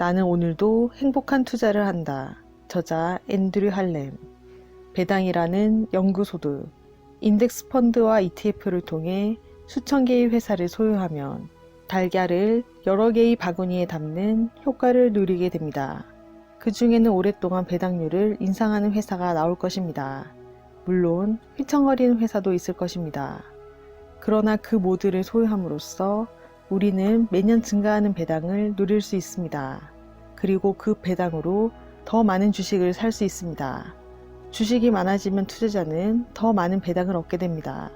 나는 오늘도 행복한 투자를 한다. 저자 앤드류 할렘. 배당이라는 연구소득, 인덱스 펀드와 ETF를 통해 수천 개의 회사를 소유하면 달걀을 여러 개의 바구니에 담는 효과를 누리게 됩니다. 그 중에는 오랫동안 배당률을 인상하는 회사가 나올 것입니다. 물론 휘청거리는 회사도 있을 것입니다. 그러나 그 모두를 소유함으로써 우리는 매년 증가하는 배당을 누릴 수 있습니다. 그리고 그 배당으로 더 많은 주식을 살 수 있습니다. 주식이 많아지면 투자자는 더 많은 배당을 얻게 됩니다.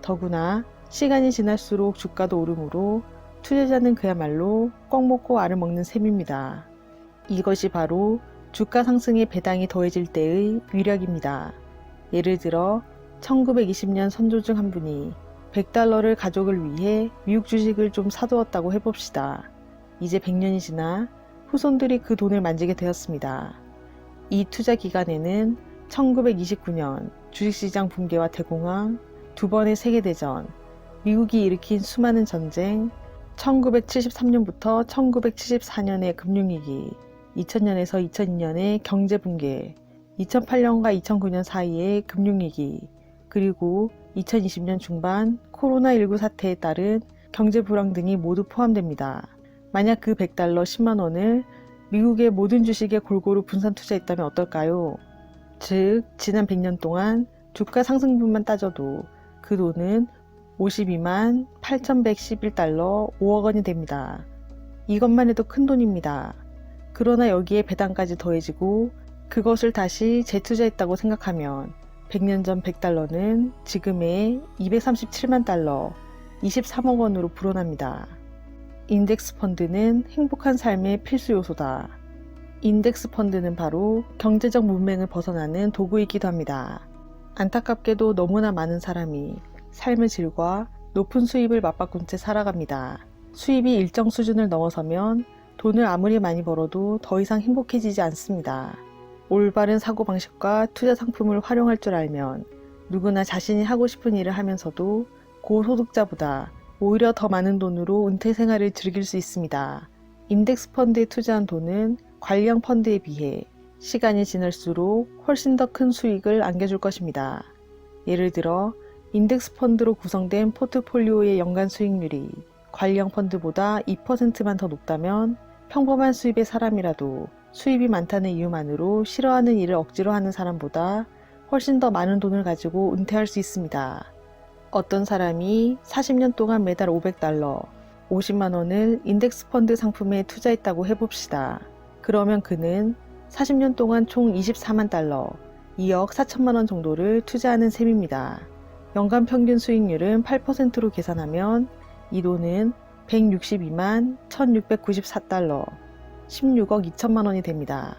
더구나 시간이 지날수록 주가도 오르므로 투자자는 그야말로 꽉 먹고 알을 먹는 셈입니다. 이것이 바로 주가 상승에 배당이 더해질 때의 위력입니다. 예를 들어 1920년 선조 중 한 분이 $100를 가족을 위해 미국 주식을 좀 사두었다고 해봅시다. 이제 100년이 지나 후손들이 그 돈을 만지게 되었습니다. 이 투자 기간에는 1929년 주식시장 붕괴와 대공황, 두 번의 세계대전, 미국이 일으킨 수많은 전쟁, 1973년부터 1974년의 금융위기, 2000년에서 2002년의 경제붕괴, 2008년과 2009년 사이의 금융위기, 그리고 2020년 중반 코로나19 사태에 따른 경제불황 등이 모두 포함됩니다. 만약 그 $100 10만 원을 미국의 모든 주식에 골고루 분산 투자했다면 어떨까요? 즉, 지난 100년 동안 주가 상승분만 따져도 그 돈은 52만 8,111달러 5억 원이 됩니다. 이것만 해도 큰 돈입니다. 그러나 여기에 배당까지 더해지고 그것을 다시 재투자했다고 생각하면 100년 전 $100는 지금의 237만 달러, 23억 원으로 불어납니다. 인덱스 펀드는 행복한 삶의 필수 요소다. 인덱스 펀드는 바로 경제적 문맹을 벗어나는 도구이기도 합니다. 안타깝게도 너무나 많은 사람이 삶의 질과 높은 수입을 맞바꾼 채 살아갑니다. 수입이 일정 수준을 넘어서면 돈을 아무리 많이 벌어도 더 이상 행복해지지 않습니다. 올바른 사고방식과 투자 상품을 활용할 줄 알면 누구나 자신이 하고 싶은 일을 하면서도 고소득자보다 오히려 더 많은 돈으로 은퇴 생활을 즐길 수 있습니다. 인덱스 펀드에 투자한 돈은 관리형 펀드에 비해 시간이 지날수록 훨씬 더 큰 수익을 안겨줄 것입니다. 예를 들어 인덱스 펀드로 구성된 포트폴리오의 연간 수익률이 관리형 펀드보다 2%만 더 높다면 평범한 수입의 사람이라도 수입이 많다는 이유만으로 싫어하는 일을 억지로 하는 사람보다 훨씬 더 많은 돈을 가지고 은퇴할 수 있습니다. 어떤 사람이 40년 동안 매달 $500, 50만 원을 인덱스 펀드 상품에 투자했다고 해봅시다. 그러면 그는 40년 동안 총 24만 달러, 2억 4천만 원 정도를 투자하는 셈입니다. 연간 평균 수익률은 8%로 계산하면 이 돈은 162만 1694달러, 16억 2천만 원이 됩니다.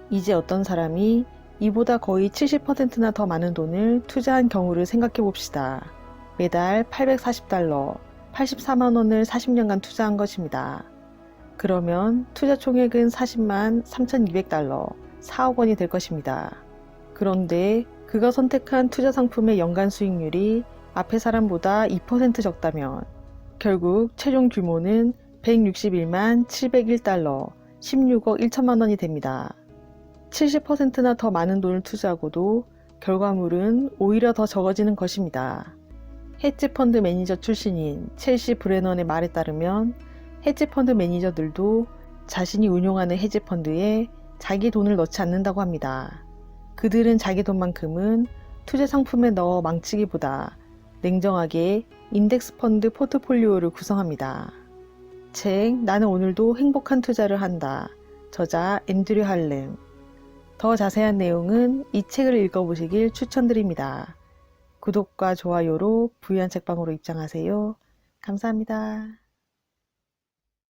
이제 어떤 사람이 이보다 거의 70%나 더 많은 돈을 투자한 경우를 생각해 봅시다. 매달 $840, 84만 원을 40년간 투자한 것입니다. 그러면 투자 총액은 40만 3,200달러, 4억 원이 될 것입니다. 그런데 그가 선택한 투자 상품의 연간 수익률이 앞의 사람보다 2% 적다면 결국 최종 규모는 161만 701달러, 16억 1천만 원이 됩니다. 70%나 더 많은 돈을 투자하고도 결과물은 오히려 더 적어지는 것입니다. 헤지펀드 매니저 출신인 첼시 브레넌의 말에 따르면 헤지펀드 매니저들도 자신이 운용하는 헤지펀드에 자기 돈을 넣지 않는다고 합니다. 그들은 자기 돈만큼은 투자 상품에 넣어 망치기보다 냉정하게 인덱스 펀드 포트폴리오를 구성합니다. 책 나는 오늘도 행복한 투자를 한다. 저자 앤드류 할렘. 더 자세한 내용은 이 책을 읽어보시길 추천드립니다. 구독과 좋아요로 부유한 책방으로 입장하세요. 감사합니다.